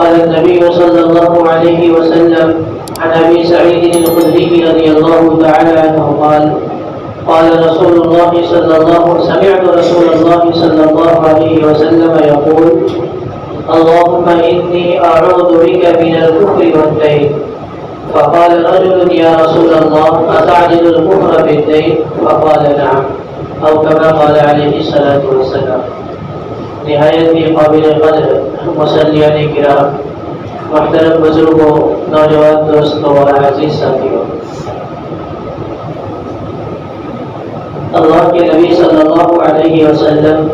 قال النبي صلى الله عليه وسلم عن أبي سعيد الخدري رضي الله تعالى عنه قال قال رسول الله سمعت رسول الله صلى الله عليه وسلم يقول اللهم إني أعوذ بك من الكفر والدين. فقال رجل يا رسول الله أتعجل الكفر بالدين؟ فقال نعم، أو كما قال عليه الصلاة والسلام. نہایت ہی قابل قدر مصلیان کرام، محترم بزرگوں، نوجوان دوستوں اور عزیز ساتھیوں، اللہ کے نبی صلی اللہ علیہ وسلم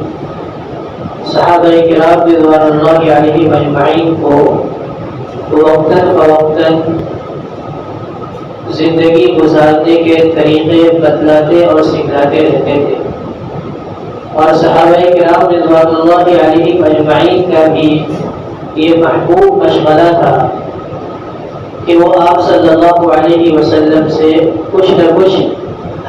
صحابہ کرام رضوان اللہ علیہم اجمعین کو وقتاً فوقتاً زندگی گزارنے کے طریقے بتلاتے اور سکھلاتے رہتے تھے، اور صحابہ کرام رضوان اللہ علیہم اجمعین کا بھی یہ محبوب مشغلہ تھا کہ وہ آپ صلی اللہ علیہ وسلم سے کچھ نہ کچھ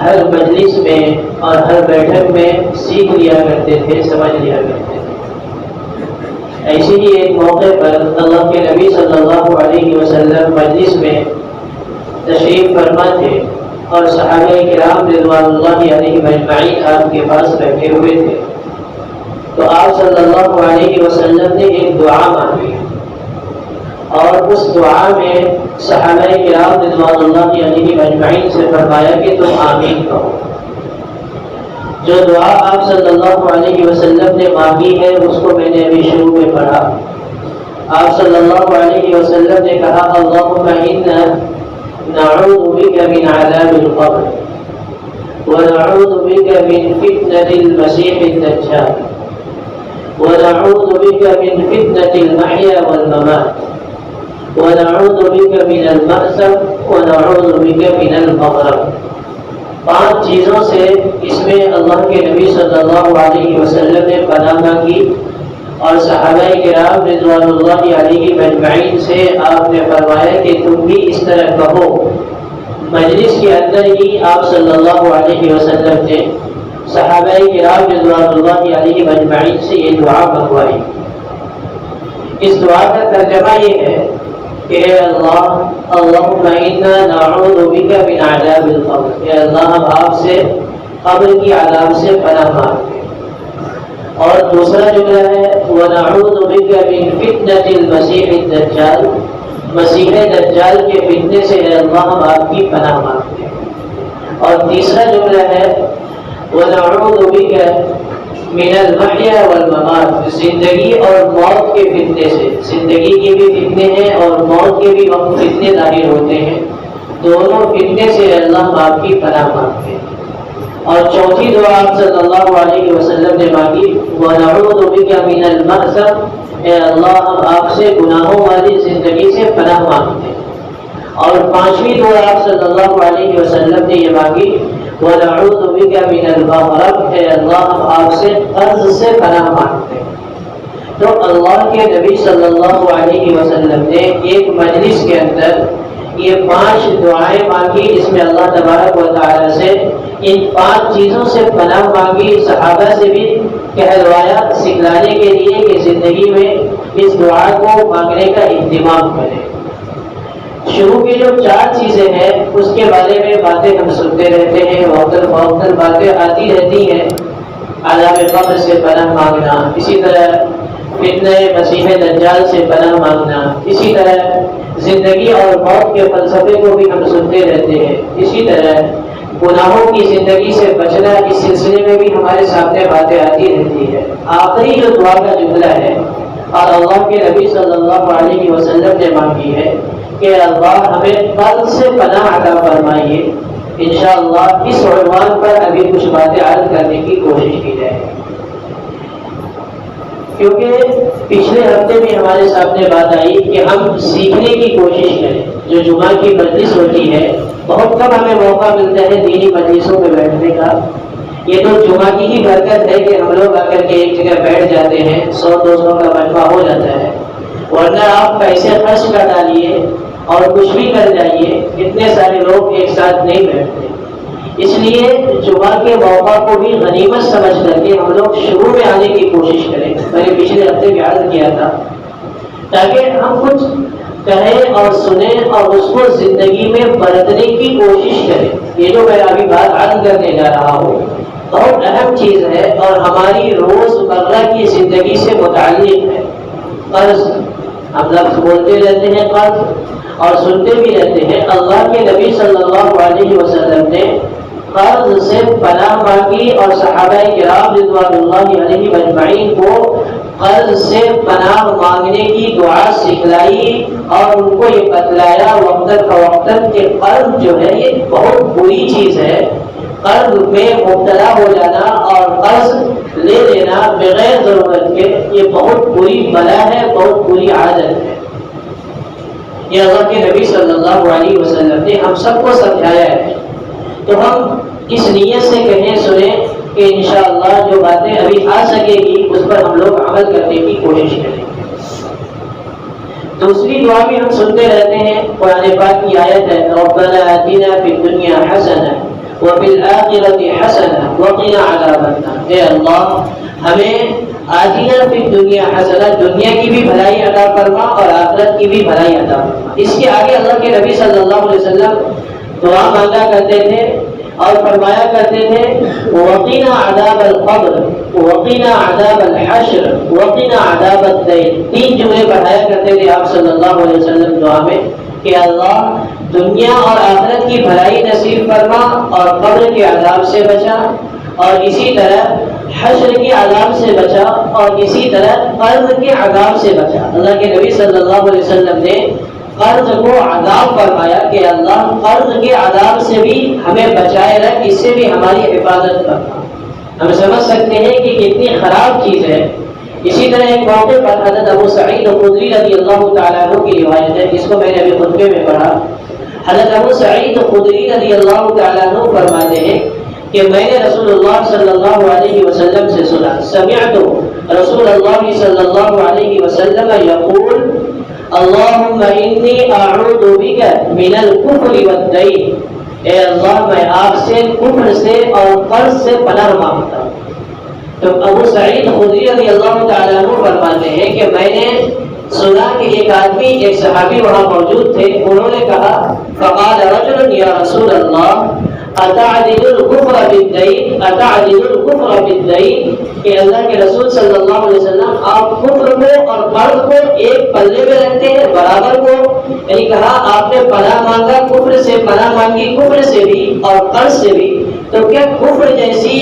ہر مجلس میں اور ہر بیٹھک میں سیکھ لیا کرتے تھے، سمجھ لیا کرتے تھے۔ ایسے ہی ایک موقع پر اللہ کے نبی صلی اللہ علیہ وسلم مجلس میں تشریف فرما تھے اور صحابہ کرام رضوان اللہ علیہ اجمعین آپ کے پاس بیٹھے ہوئے تھے، تو آپ صلی اللہ علیہ وسلم نے ایک دعا مانگی، اور اس دعا میں صحابہ کرام رضوان اللہ علیہ اجمعین سے فرمایا کہ تم آمین کہو۔ جو دعا آپ صلی اللہ علیہ وسلم نے مانگی ہے اس کو میں نے ابھی شروع میں پڑھا۔ آپ صلی اللہ علیہ وسلم نے کہا اللہم انا نعوذ بک من عذاب القبر ونعوذ بک من فتنة المسیح الدجال ونعوذ بک من فتنة المحیا والممات ونعوذ بک من المأثم ونعوذ بک من المغرب۔ 5 چیزوں سے اس میں اللہ کے نبی صلی اللہ علیہ وسلم نے پناہ مانگی، اور صحابہ کرام رضوان اللہ علیہ اجمعین سے آپ نے فرمایا کہ تم بھی اس طرح کہو۔ مجلس کے اندر ہی آپ صلی اللہ علیہ وسلم نے صحابہ کرام رضوان اللہ علیہ اجمعین سے یہ دعا منگوائی۔ اس دعا کا ترجمہ یہ ہے کہ اے اللہ، اللہم انا نعوذ بک من عذاب القبر، اے اللہ ہم آپ سے قبر کی عذاب سے پناہ مانگتے ہیں۔ اور دوسرا جملہ ہے وَنَعُوذُ بِكَ مِن فِتْنَةِ الْمَسِيحِ الدَّجَّالِ، مسیح دجال کے فتنے سے اے اللہ ہم آپ کی پناہ مانگتے ہیں۔ اور تیسرا جملہ ہے وَنَعُوذُ بِكَ مِنَ الْمَحْيَا وَالْمَمَاتِ، زندگی اور موت کے فتنے سے۔ زندگی کے بھی فتنے ہیں اور موت کے بھی وقت فتنے ظاہر ہوتے ہیں، دونوں فتنے سے اے اللہ ہم آپ کی پناہ مانگتے ہیں۔ اور چوتھی دعا آپ صلی اللہ علیہ وسلم نے مانگی وَنَعُوذُ بِكَ مِنَ الْمَأْثَمِ، اے اللہ ہم آپ سے گناہوں والی زندگی سے پناہ مانگتے ہیں۔ اور 5ویں دعا آپ صلی اللہ علیہ وسلم نے یہ مانگی وَنَعُوذُ بِكَ مِنَ الْمَغْرَبِ، اے اللہ ہم آپ سے قرض سے پناہ مانگتے ہیں۔ تو اللہ کے نبی صلی اللہ علیہ وسلم نے ایک مجلس کے اندر یہ 5 دعائیں مانگی، جس میں اللہ تبارک و تعالی سے ان 5 چیزوں سے پناہ مانگی، صحابہ سے بھی کہلوایا سکھلانے کے لیے کہ زندگی میں اس دعا کو مانگنے کا اہتمام کریں۔ شروع کی جو 4 چیزیں ہیں اس کے بارے میں باتیں ہم سنتے رہتے ہیں، وقتاً فوقتاً باتیں آتی رہتی ہیں، عذاب قبر سے پناہ مانگنا، اسی طرح فتنہ مسیح دجال سے پناہ مانگنا، اسی طرح زندگی اور موت کے فلسفے کو بھی ہم سنتے رہتے ہیں، اسی طرح گناہوں کی زندگی سے بچنا، اس سلسلے میں بھی ہمارے سامنے باتیں آتی رہتی ہے۔ آخری جو دعا کا جملہ ہے اور اللہ کے نبی صلی اللہ علیہ وسلم نے مانگی ہے کہ اللہ ہمیں قرض سے پناہ عطا فرمائیے، انشاءاللہ اس عنوان پر ابھی کچھ باتیں عرض کرنے کی کوشش کی جائے، کیونکہ پچھلے ہفتے میں ہمارے سامنے بات آئی کہ ہم سیکھنے کی کوشش کریں۔ جو جمعہ کی مجلس ہوتی ہے بہت کم ہمیں موقع ملتا ہے دینی مجلسوں میں بیٹھنے کا، یہ تو جمعہ کی ہی برکت ہے کہ ہم لوگ آ کر کے ایک جگہ بیٹھ جاتے ہیں، 100-200 کا مجمع ہو جاتا ہے، ورنہ آپ پیسے خرچ کر ڈالیے اور کچھ بھی کر جائیے، اتنے سارے لوگ ایک ساتھ نہیں بیٹھتے۔ اس لیے جمعہ کے موقع کو بھی غنیمت سمجھ کر کے ہم لوگ شروع میں آنے کی کوشش کریں۔ میں نے پچھلے ہفتے بھی عرض کیا تھا تاکہ ہم کچھ کہیں اور سنیں اور اس کو زندگی میں برتنے کی کوشش کریں. یہ جو میں ابھی بات عرض کرنے جا رہا ہوں بہت اہم چیز ہے اور ہماری روزمرہ کی زندگی سے متعلق ہے. قرض ہم لفظ بولتے رہتے ہیں قرض اور سنتے بھی رہتے ہیں. اللہ کے نبی صلی اللہ علیہ وسلم نے قرض سے پناہ مانگی اور صحابہ کرام رضوان اللہ علیہ اجمعین کو قرض سے پناہ مانگنے کی دعا سکھلائی اور ان کو یہ بتلایا وقتاً فوقتاً کہ قرض جو ہے یہ بہت بری چیز ہے. قرض میں مبتلا ہو جانا اور قرض لے لینا بغیر ضرورت کے یہ بہت بری بلا ہے, بہت بری عادت ہے. یہ اللہ کے نبی صلی اللہ علیہ وسلم نے ہم سب کو سمجھایا ہے. تو ہم اس نیت سے کہیں سنیں کہ انشاءاللہ جو باتیں ابھی آ سکے گی اس پر ہم لوگ عمل کرنے کی کوشش کریں گے. دوسری دعا بھی ہم سنتے رہتے ہیں. قرآن پاک کی آیت ہے ربنا آتنا فی الدنیا حسنہ وفی الآخرۃ حسنہ وقنا عذاب النار. اے اللہ ہمیں آتنا فی الدنیا حسنہ, دنیا کی بھی بھلائی عطا فرما اور آخرت کی بھی بھلائی عطا فرما. اس کے آگے اللہ کے نبی صلی اللہ علیہ وسلم دعا مانگا کرتے تھے اور فرمایا کرتے تھے وقنا عذاب القبر وقنا عذاب الحشر وقنا عذاب الدین. 3 جملے پڑھایا کرتے تھے آپ صلی اللہ علیہ وسلم دعا میں کہ اللہ دنیا اور آخرت کی بھلائی نصیب فرما اور قبر کے عذاب سے بچا اور اسی طرح حشر کے عذاب سے بچا اور اسی طرح قرض کے عذاب سے بچا. اللہ کے نبی صلی اللہ علیہ وسلم نے قرض کو عذاب فرمایا کہ اللہ قرض کے عذاب سے بھی ہمیں بچائے رکھ, اس سے بھی ہماری حفاظت کرنا. ہم سمجھ سکتے ہیں کہ کتنی خراب چیز ہے. اسی طرح ایک موقع پر حضرت ابو سعید خدری رضی اللہ تعالیٰ عنہ کی روایت ہے جس کو میں نے ابھی خطبے میں پڑھا. حضرت ابو سعید خدری رضی اللہ تعالیٰ عنہ فرماتے ہیں کہ میں نے رسول اللہ صلی اللہ علیہ وسلم سے سنا سمعت رسول اللہ صلی اللہ علیہ وسلم یقول اللہم انی اعوذ بک من الکفر والدین. اے اللہ میں آپ سے کفر سے اور قرض سے پناہ مانگتا ہوں. تو ابو سعید خدری رضی اللہ تعالیٰ عنہ فرماتے ہیں کہ میں نے سنا کہ ایک آدمی, ایک صحابی وہاں موجود تھے, انہوں نے کہا فقال رجل یا رسول اللہ اتعدل الکفر بالدین اتعدل الکفر بالدین. کہ اللہ کے رسول صلی اللہ علیہ وسلم آپ کفر کو اور قرض کو ایک پلے میں رکھتے ہیں برابر کو, یعنی کہا آپ نے پناہ مانگا کفر سے, پناہ مانگی کفر سے بھی اور قرض سے بھی, تو کیا کفر جیسی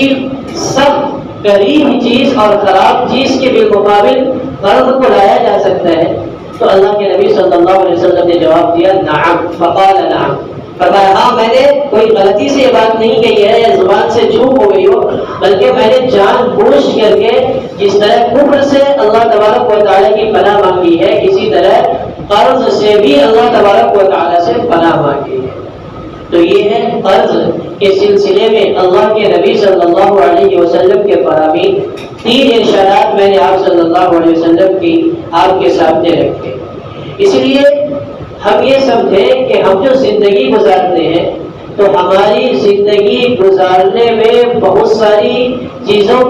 سب قریب چیز اور خراب چیز کے بالمقابل قرض کو لایا جا سکتا ہے؟ تو اللہ کے نبی صلی اللہ علیہ وسلم نے جواب دیا نعم. فقال نعم, فرمایا ہاں میں نے کوئی غلطی سے یہ بات نہیں کہی ہے یا زبان سے چوک ہو گئی ہو, بلکہ میں نے جان بوجھ کر کے جس طرح کفر سے اللہ تبارک و تعالیٰ کی پناہ مانگی ہے اسی طرح قرض سے بھی اللہ تبارک و تعالیٰ سے پناہ مانگی ہے. تو یہ ہے قرض کے سلسلے میں اللہ کے نبی صلی اللہ علیہ وسلم کے فرامین. 3 ارشادات میں نے آپ صلی اللہ علیہ وسلم کی آپ کے سامنے رکھے. اس لیے ہم یہ سمجھیں کہ ہم جو زندگی گزارتے ہیں تو ہماری زندگی گزارنے میں بہت ساری چیزوں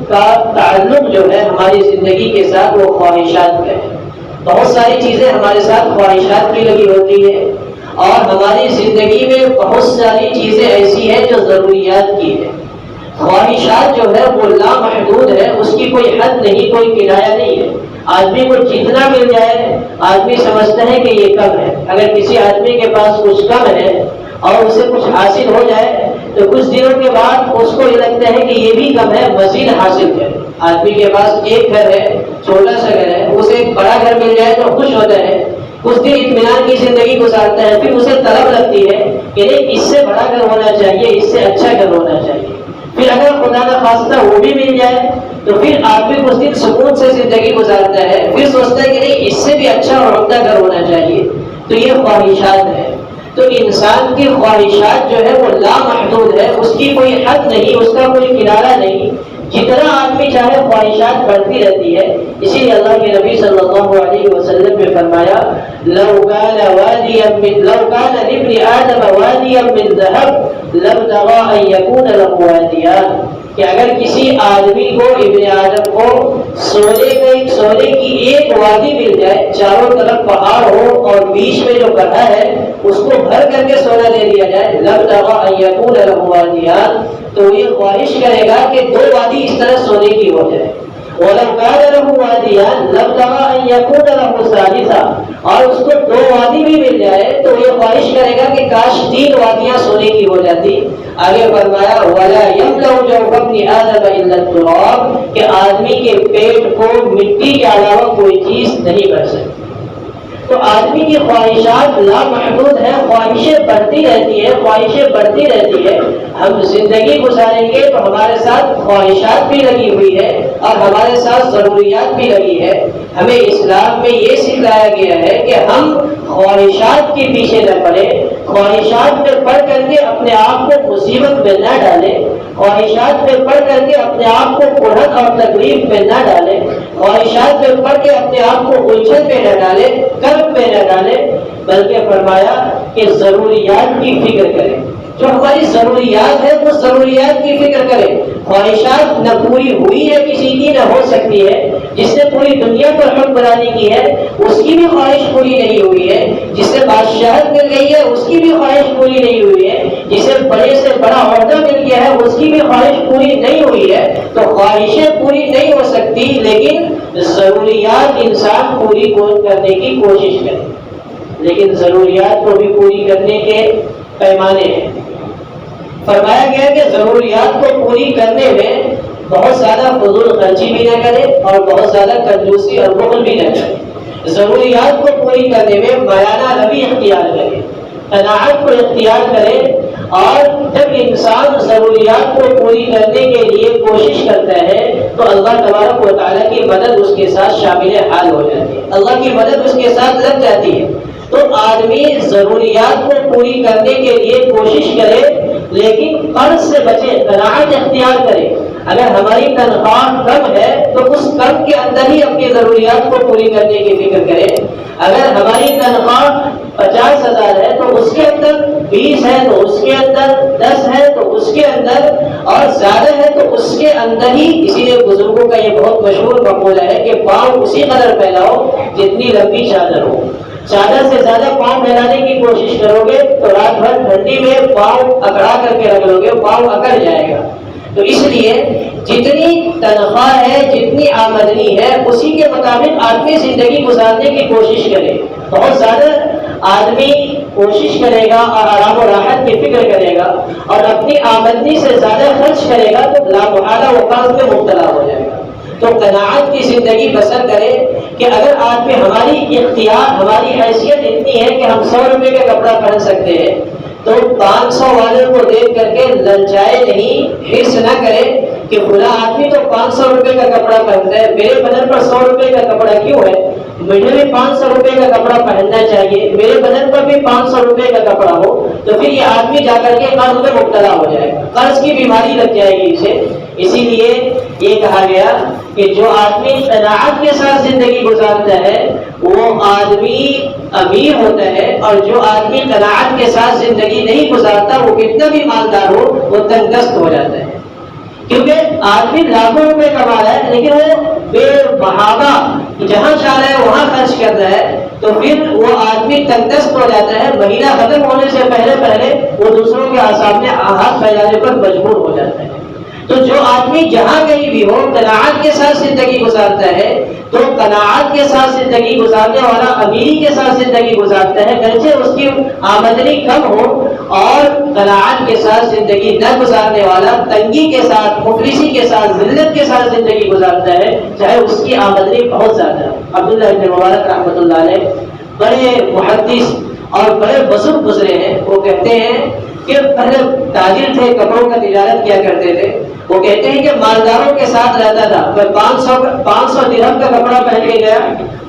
کا تعلق جو ہے ہماری زندگی کے ساتھ وہ خواہشات کا ہے. بہت ساری چیزیں ہمارے ساتھ خواہشات کی لگی ہوتی ہیں اور ہماری زندگی میں بہت ساری چیزیں ایسی ہیں جو ضروریات کی ہیں. خواہشات جو ہے وہ لامحدود ہے, اس کی کوئی حد نہیں, کوئی کنایہ نہیں ہے. آدمی کو جتنا مل جائے آدمی سمجھتا ہے کہ یہ کم ہے. اگر کسی آدمی کے پاس کچھ کم ہے اور اسے کچھ حاصل ہو جائے تو کچھ دنوں کے بعد اس کو یہ لگتا ہے کہ یہ بھی کم ہے, مزید حاصل ہے. آدمی کے پاس ایک گھر ہے, چھوٹا سا گھر ہے, اسے ایک بڑا گھر مل جائے تو خوش ہوتا ہے, کچھ دن اطمینان کی زندگی گزارتا ہے, پھر اسے طلب لگتی ہے کہ نہیں اس سے بڑا گھر ہونا چاہیے, اس سے اچھا گھر ہونا چاہیے. پھر اگر خدا نہ خواستہ وہ بھی مل جائے تو پھر آدمی کچھ دن سکون سے زندگی گزارتا ہے, پھر سوچتا ہے کہ نہیں اس سے بھی اچھا اور عمدہ گھر ہونا چاہیے. تو یہ خواہشات ہے. تو انسان کی خواہشات جو ہے وہ لامحدود ہے, اس کی کوئی حد نہیں, اس کا کوئی کنارہ نہیں. جتنا آدمی چاہے خواہشات بڑھتی رہتی ہے. اسی لیے اللہ کے نبی صلی اللہ علیہ وسلم نے فرمایا لو كان لابن آدم واديا من ذهب لابتغى ان يكون له واديان. کہ اگر کسی آدمی کو, ابن آدم کو سونے کی ایک وادی مل جائے، چاروں طرف پہاڑ ہو اور بیچ میں جو گڑھا ہے اس کو بھر کر کے سونا دے دیا جائے، لابتغى ان يكون له واديان، تو یہ خواہش کرے گا کہ دو وادی اس طرح سونے کی ہو جائے۔ وَلَوْ كَانَ لَهُ وَادِيَانِ لَابْتَغَىٰ أَن يَكُونَ لَهُ ثَالِثًا، اور اس کو دو وادی بھی مل جائے تو یہ خواہش کرے گا کہ کاش تین وادیاں سونے کی ہو جاتی۔ آگے فرمایا وَلَا يَمْلَأُ جَوْفَ ابْنِ آدَمَ إِلَّا التُّرَابُ، کہ آدمی کے پیٹ کو مٹی کے علاوہ کوئی چیز نہیں بھر سکتی۔ تو آدمی کی خواہشات لامحدود ہیں، خواہشیں بڑھتی رہتی ہے، خواہشیں بڑھتی رہتی ہے۔ ہم زندگی گزاریں گے تو ہمارے ساتھ خواہشات بھی لگی ہوئی ہے اور ہمارے ساتھ ضروریات بھی لگی ہے۔ ہمیں اسلام میں یہ سکھلایا گیا ہے کہ ہم خواہشات کے پیچھے نہ پڑیں، خواہشات میں پڑ کر کے اپنے آپ کو مصیبت میں نہ ڈالیں، خواہشات میں پڑ کر کے اپنے آپ کو قحط اور تکلیف میں نہ ڈالیں، خواہشات میں پڑ کے اپنے آپ کو الجھن میں نہ ڈالیں، کرب میں نہ ڈالیں، بلکہ فرمایا کہ ضروریات کی فکر کریں۔ جو ہماری ضروریات ہے وہ ضروریات کی فکر کریں۔ خواہشات نہ پوری ہوئی ہے کسی کی، نہ ہو سکتی ہے۔ جس نے پوری دنیا پر حکمرانی کی ہے اس کی بھی خواہش پوری نہیں ہوئی ہے، جسے بادشاہت مل گئی ہے اس کی بھی خواہش پوری نہیں ہوئی ہے، جسے بڑے سے بڑا عہدہ مل گیا ہے اس کی بھی خواہش پوری نہیں ہوئی ہے۔ تو خواہشیں پوری نہیں ہو سکتی، لیکن ضروریات انسان پوری کرنے کی کوشش کرے۔ لیکن ضروریات کو بھی پوری کرنے کے پیمانے ہیں۔ فرمایا گیا کہ ضروریات کو پوری کرنے میں بہت زیادہ فضول خرچی بھی نہ کرے اور بہت زیادہ کنجوسی اور بخل بھی نہ کرے۔ ضروریات کو پوری کرنے میں مایانہ روی اختیار کرے، قناعت کو اختیار کرے، اور جب انسان ضروریات کو پوری کرنے کے لیے کوشش کرتا ہے تو اللہ تبارک و تعالیٰ کی مدد اس کے ساتھ شامل حال ہو جاتی ہے، اللہ کی مدد اس کے ساتھ لگ جاتی ہے۔ تو آدمی ضروریات کو پوری کرنے کے لیے کوشش کرے، لیکن قرض سے بچے، قناعت اختیار کرے۔ اگر ہماری تنخواہ کم ہے تو اس کم کے اندر ہی اپنی ضروریات کو پوری کرنے کی فکر کرے۔ اگر ہماری تنخواہ 50,000 ہے تو اس کے اندر 20 ہے تو اس کے اندر 10 ہے تو اس کے اندر، اور زیادہ ہے تو اس کے اندر ہی۔ اسی لیے بزرگوں کا یہ بہت مشہور مقولہ ہے کہ پاؤں اسی قدر پھیلاؤ جتنی لمبی چادر ہو۔ چادر سے زیادہ پاؤں پھیلانے کی کوشش کرو گے تو رات بھر ٹھنڈی میں پاؤں اکڑا کر کے رکھ لو گے، پاؤں اکڑ جائے گا۔ تو اس لیے جتنی تنخواہ ہے، جتنی آمدنی ہے، اسی کے مطابق آدمی زندگی گزارنے کی کوشش کرے۔ بہت زیادہ آدمی کوشش کرے گا اور آرام و راحت کی فکر کرے گا اور اپنی آمدنی سے زیادہ خرچ کرے گا تو لامحالہ وہ قرض میں مبتلا ہو جائے گا۔ تو قناعت کی زندگی بسر کرے کہ اگر آدمی ہماری اختیار، ہماری حیثیت اتنی ہے کہ ہم 100 روپے کا کپڑا پہن سکتے ہیں تو 500 والے کو دیکھ کر کے للچائے نہیں، حرص نہ کرے کہ فلاں آدمی تو 500 روپے کا کپڑا پہنتا ہے، میرے بدن پر 100 روپے کا کپڑا کیوں ہے؟ مجھے بھی 500 روپے کا کپڑا پہننا چاہیے، میرے بدن پر بھی 500 روپے کا کپڑا ہو، تو پھر یہ آدمی جا کر کے قرض میں مبتلا ہو جائے گا، قرض کی بیماری لگ جائے گی اسے۔ اسی لیے یہ کہا گیا کہ جو آدمی قناعت کے ساتھ زندگی گزارتا ہے وہ آدمی امیر ہوتا ہے، اور جو آدمی قناعت کے ساتھ زندگی نہیں گزارتا وہ کتنا بھی مالدار ہو وہ تنگ دست ہو جاتا ہے۔ کیونکہ آدمی لاکھوں روپے کما رہا ہے لیکن وہ بے بہاوا جہاں چاہ رہا ہے وہاں خرچ کر رہا ہے، تو پھر وہ آدمی تنگ دست ہو جاتا ہے۔ مہینہ ختم ہونے سے پہلے وہ دوسروں کے سامنے ہاتھ پھیلانے پر مجبور ہو جاتا ہے۔ تو جو آدمی جہاں کہیں بھی ہو قناعت کے ساتھ زندگی گزارتا ہے تو قناعت کے ساتھ زندگی گزارنے والا امیری کے ساتھ زندگی گزارتا ہے، گرچہ اس کی آمدنی کم ہو، اور قناعت کے ساتھ زندگی نہ گزارنے والا تنگی کے ساتھ، مفلسی کے ساتھ، ذلت کے ساتھ زندگی گزارتا ہے چاہے اس کی آمدنی بہت زیادہ ہے۔ عبداللہ بن مبارک رحمۃ اللہ علیہ بڑے محدث اور بڑے بزرگ گزرے ہیں، وہ کہتے ہیں کہ پہلے تاجر تھے، کپڑوں کا تجارت کیا کرتے تھے۔ وہ کہتے ہیں کہ مالداروں کے ساتھ رہتا تھا، میں 500 درہم کا کپڑا پہن کے گیا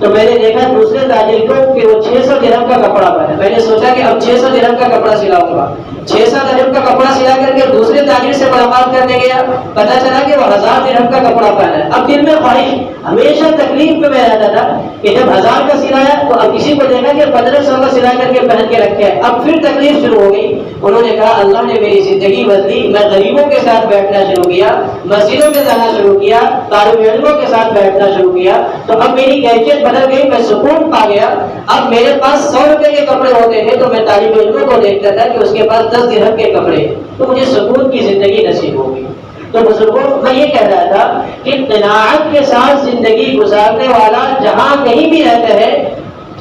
تو میں نے دیکھا دوسرے تاجر کو کہ وہ وہ 600 درہم کا کپڑا پہنا. میں نے سوچا کہ اب 600 درہم کا کپڑا سلاؤں گا. 600 درہم کا کپڑا سلا کر کے دوسرے تاجر سے ملاقات کرنے گیا, پتا چلا کہ وہ 1000 درہم کا کپڑا پہنا ہے. اب دل میں خواہش, ہمیشہ تکلیف میں رہتا تھا کہ جب 1000 کا سلایا تو اب کسی کو دیکھا کہ 1500 کا سلا کر کے پہن کے رکھا ہے. اب پھر تکلیف شروع ہو گئی. انہوں نے کہا اللہ نے میری زندگی بدلی, میں غریبوں کے ساتھ بیٹھنا شروع کیا, مسجدوں میں جانا شروع کیا, طالب علموں کے ساتھ بیٹھنا شروع کیا, تو اب میری کیفیت بدل گئی, میں سکون پا گیا. اب میرے پاس 100 روپے کے کپڑے ہوتے تھے تو میں طالب علموں کو دیکھتا تھا کہ اس کے پاس 10 درہم کے کپڑے, تو مجھے سکون کی زندگی نصیب ہو گئی. تو بزرگوں, میں یہ کہہ رہا تھا کہ قناعت کے ساتھ زندگی گزارنے والا جہاں کہیں بھی رہتا ہے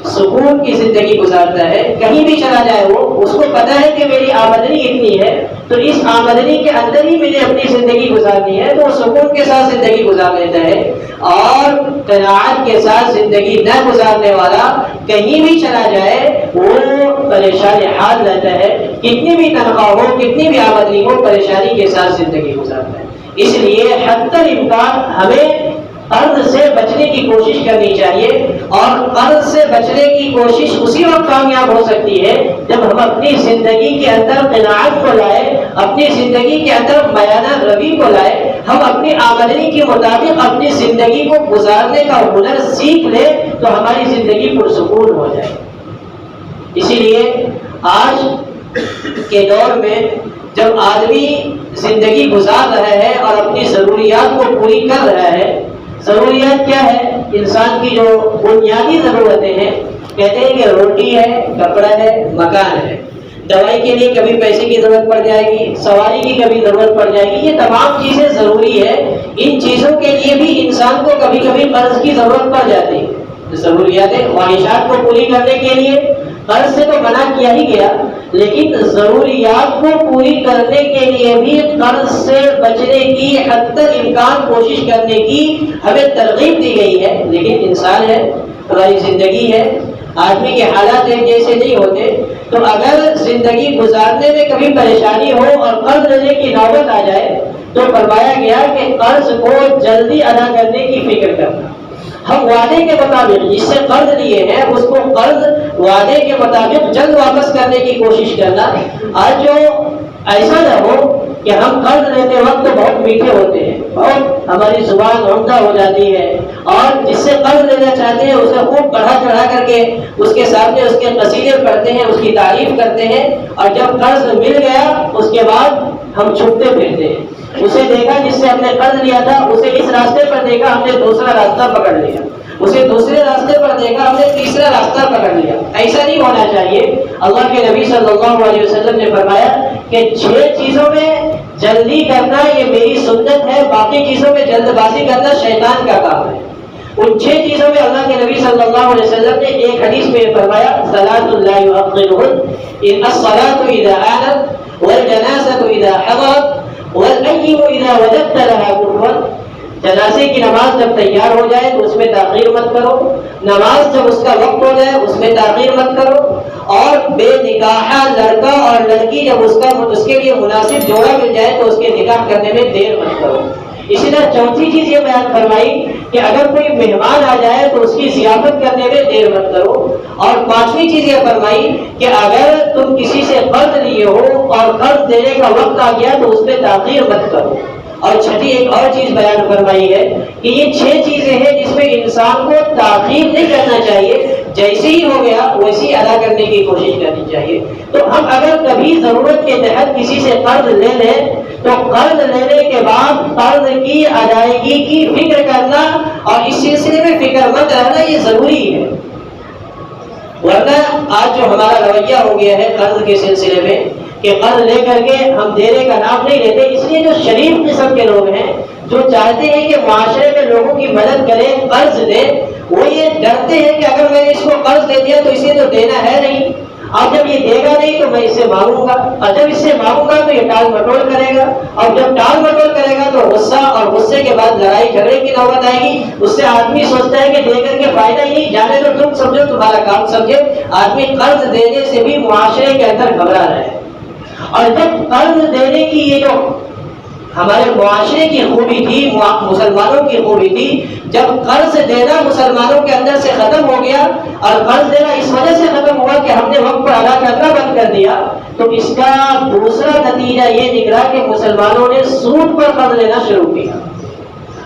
سکون کی زندگی گزارتا ہے. کہیں بھی چلا جائے وہ, اس کو پتا ہے کہ میری آمدنی اتنی ہے تو اس آمدنی کے اندر ہی مجھے اپنی زندگی گزارنی ہے, تو وہ سکون کے ساتھ زندگی گزار لیتا ہے. اور قناعت کے ساتھ زندگی نہ گزارنے والا کہیں بھی چلا جائے وہ پریشان حال رہتا ہے. کتنی بھی تنخواہ ہو, کتنی بھی آمدنی ہو, پریشانی کے ساتھ زندگی گزارتا ہے. اس لیے حتی الامکان ہمیں قرض سے بچنے کی کوشش کرنی چاہیے, اور قرض سے بچنے کی کوشش اسی وقت کامیاب ہو سکتی ہے جب ہم اپنی زندگی کے اندر قناعت کو لائے, اپنی زندگی کے اندر میانہ روی کو لائے, ہم اپنی آمدنی کے مطابق اپنی زندگی کو گزارنے کا ہنر سیکھ لے تو ہماری زندگی پرسکون ہو جائے. اسی لیے آج کے دور میں جب آدمی زندگی گزار رہا ہے اور اپنی ضروریات کو پوری کر رہا ہے, ضروریات کیا ہے؟ انسان کی جو بنیادی ضرورتیں ہیں, کہتے ہیں کہ روٹی ہے, کپڑا ہے, مکان ہے. دوائی کے لیے کبھی پیسے کی ضرورت پڑ جائے گی, سواری کی کبھی ضرورت پڑ جائے گی, یہ تمام چیزیں ضروری ہے. ان چیزوں کے لیے بھی انسان کو کبھی کبھی قرض کی ضرورت پڑ جاتی ہے. ضروریات خواہشات کو پوری کرنے کے لیے قرض سے تو منع کیا ہی گیا, لیکن ضروریات کو پوری کرنے کے لیے بھی قرض سے بچنے کی حتی الامکان کوشش کرنے کی ہمیں ترغیب دی گئی ہے. لیکن انسان ہے, ہماری زندگی ہے, آدمی کے حالات ایک جیسے نہیں ہوتے. تو اگر زندگی گزارنے میں کبھی پریشانی ہو اور قرض لینے کی نوبت آ جائے تو فرمایا گیا کہ قرض کو جلدی ادا کرنے کی فکر کرنا. ہم وعدے کے مطابق جس سے قرض لیے ہیں اس کو قرض وعدے کے مطابق جلد واپس کرنے کی کوشش کرنا. آج جو ایسا نہ ہو کہ ہم قرض لیتے وقت تو بہت میٹھے ہوتے ہیں, بہت ہماری زبان عمدہ ہو جاتی ہے, اور جس سے قرض لینا چاہتے ہیں اسے خوب بڑھا چڑھا کر کے اس کے سامنے اس کے قصیدے پڑھتے ہیں, اس کی تعریف کرتے ہیں, اور جب قرض مل گیا اس کے بعد ہم چھپتے پھرتے ہیں. اسے دیکھا جس سے ہم نے قرض لیا تھا, اسے اس راستے پر دیکھا, ہم نے دوسرا راستہ پکڑ لیا. اسے دوسرے راستے پر دیکھا, ہم نے تیسرا راستہ پکڑ لیا. ایسا نہیں ہونا چاہیے. اللہ کے نبی صلی اللہ علیہ وسلم نے فرمایا کہ 6 چیزوں میں جلدی کرنا یہ میری سنت ہے, باقی چیزوں میں جلد بازی کرنا شیطان کا کام ہے. ان 6 چیزوں میں اللہ کے نبی صلی اللہ علیہ وسلم نے ایک حدیث میں فرمایا, صلاۃ لا یؤخرهن, الصلاۃ اذا آنت والجنازۃ اذا حضرت والأيم اذا وجدت لها كفوا. جنازے کی نماز جب تیار ہو جائے تو اس میں تاخیر مت کرو, نماز جب اس کا وقت ہو جائے اس میں تاخیر مت کرو, اور بے نکاح لڑکا اور لڑکی جب اس کے لیے مناسب جوڑا مل جائے تو اس کے نکاح کرنے میں دیر مت کرو. اسی طرح چوتھی چیز یہ بیان فرمائی کہ اگر کوئی مہمان آ جائے تو اس کی ضیافت کرنے میں دیر مت کرو. اور 5ویں چیز یہ فرمائی کہ اگر تم کسی سے قرض لیے ہو اور قرض دینے کا وقت آ گیا تو اس میں تاخیر مت کرو. اور 6ٹھی ایک اور چیز بیان فرمائی ہے کہ یہ 6 چیزیں ہیں جس میں انسان کو تاخیر نہیں کرنا چاہیے, جیسے ہی ہو گیا ویسے ادا کرنے کی کوشش کرنی چاہیے. تو ہم اگر کبھی ضرورت کے تحت کسی سے قرض لے لیں تو قرض لینے کے بعد قرض کی ادائیگی کی فکر کرنا اور اس سلسلے میں فکر مند رہنا یہ ضروری ہے. ورنہ آج جو ہمارا رویہ ہو گیا ہے قرض کے سلسلے میں کہ قرض لے کر کے ہم دینے کا نام نہیں لیتے, اس لیے جو شریف قسم کے لوگ ہیں جو چاہتے ہیں کہ معاشرے میں لوگوں کی مدد کریں, قرض دیں, وہ یہ ڈرتے ہیں کہ اگر میں نے اس کو قرض دے دیا تو اسے تو دینا ہے نہیں, اب جب یہ دے گا نہیں تو میں اس سے مانگوں گا, اور جب اس سے مانگوں گا تو یہ ٹال مٹول کرے گا, اور جب ٹال مٹول کرے گا تو غصہ, اور غصے کے بعد لڑائی جھگڑے کی نوبت آئے گی. اس سے آدمی سوچتا ہے کہ دے کر کے فائدہ ہی نہیں, جانے تو تم سمجھو تمہارا کام سمجھے. آدمی قرض دینے سے بھی معاشرے کے اندر گھبرا رہا ہے. اور جب قرض دینے کی یہ جو ہمارے معاشرے کی خوبی تھی، مسلمانوں کی خوبی تھی. جب قرض دینا مسلمانوں کے اندر سے ختم ہو گیا، اور قرض دینا اس وجہ سے ختم ہوا کہ ہم نے وقت پر ادا کرنا بند کر دیا، تو اس کا دوسرا نتیجہ یہ نکلا کہ مسلمانوں نے سود پر قرض لینا شروع کیا.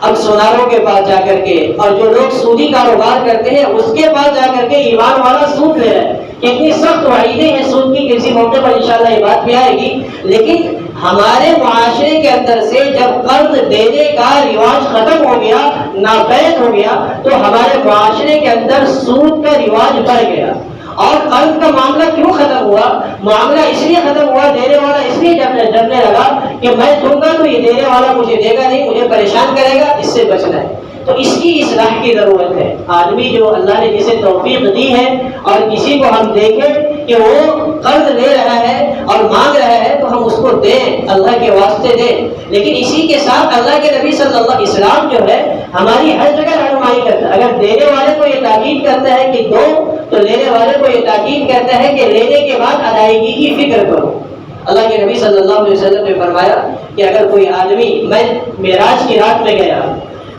اب سوناروں کے پاس جا کر کے، اور جو لوگ سودی کاروبار کرتے ہیں اس کے پاس جا کر کے ایمان والا سود لے رہا ہے. اتنی سخت وعیدیں ہیں سود کی، کسی موقع پر انشاءاللہ یہ بات بھی آئے گی. لیکن ہمارے معاشرے کے اندر سے جب قرض دینے کا رواج ختم ہو گیا، ناپید ہو گیا، تو ہمارے معاشرے کے اندر سود کا رواج بڑھ گیا. اور قرض کا معاملہ کیوں ختم ہوا؟ معاملہ اس لیے ختم ہوا، دینے والا اس لیے ڈرنے لگا کہ میں دوں گا تو یہ دینے والا مجھے دے گا نہیں، مجھے پریشان کرے گا، اس سے بچنا ہے. تو اس کی اصلاح کی ضرورت ہے. آدمی جو اللہ نے جسے توفیق دی ہے، اور کسی کو ہم دیکھیں کہ وہ قرض لے رہا ہے اور مانگ رہا ہے، تو ہم اس کو دیں، اللہ کے واسطے دیں. لیکن اسی کے ساتھ اللہ کے نبی صلی اللہ علیہ وسلم اسلام جو ہے ہماری ہر جگہ رہنمائی کرتا ہے. اگر دینے والے کو یہ تاکید کرتا ہے کہ دو، تو لینے والے کو یہ تاکید کرتا ہے کہ لینے کے بعد ادائیگی کی فکر کرو. اللہ کے نبی صلی اللہ علیہ وسلم نے فرمایا کہ اگر کوئی آدمی، میں معراج کی رات میں گیا،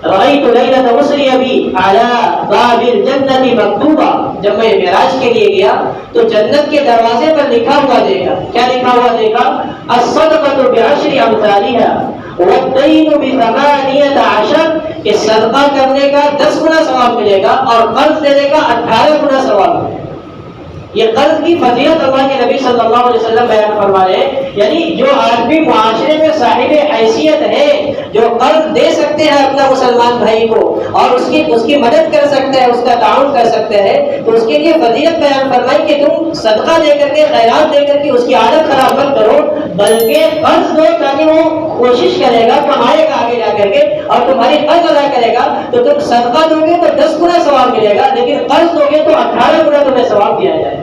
رأیت لیلۃ مسری بی علی باب الجنۃ مکتوبہ، جب میں معراج کے لیے گیا تو جنت کے دروازے پر لکھا ہوا دیکھا. کیا لکھا ہوا دیکھا؟ الصدقۃ بعشر امثالها والدین بثمانیۃ عشر، کہ صدقہ کرنے کا 10 گنا ثواب ملے گا اور قرض دینے کا 18 گنا ثواب ملے گا. یہ قرض کی فضیلت اللہ کے نبی صلی اللہ علیہ وسلم بیان فرما رہے ہیں. یعنی جو آدمی معاشرے میں صاحب حیثیت ہے، جو قرض دے سکتے ہیں اپنا مسلمان بھائی کو، اور اس کی مدد کر سکتے ہیں، اس کا تعاون کر سکتے ہیں، تو اس کے لیے فضیلت بیان فرمائی کہ تم صدقہ دے کر کے، خیرات دے کر کے اس کی عادت خراب مت کرو، بلکہ قرض دو تاکہ وہ کوشش کرے گا، کمائے گا آگے جا کر کے، اور تمہاری قرض ادا کرے گا. تو تم صدقہ دو گے تو 10 گنا ثواب ملے گا، لیکن قرض دو گے تو 18 گنا تمہیں ثواب دیا جائے.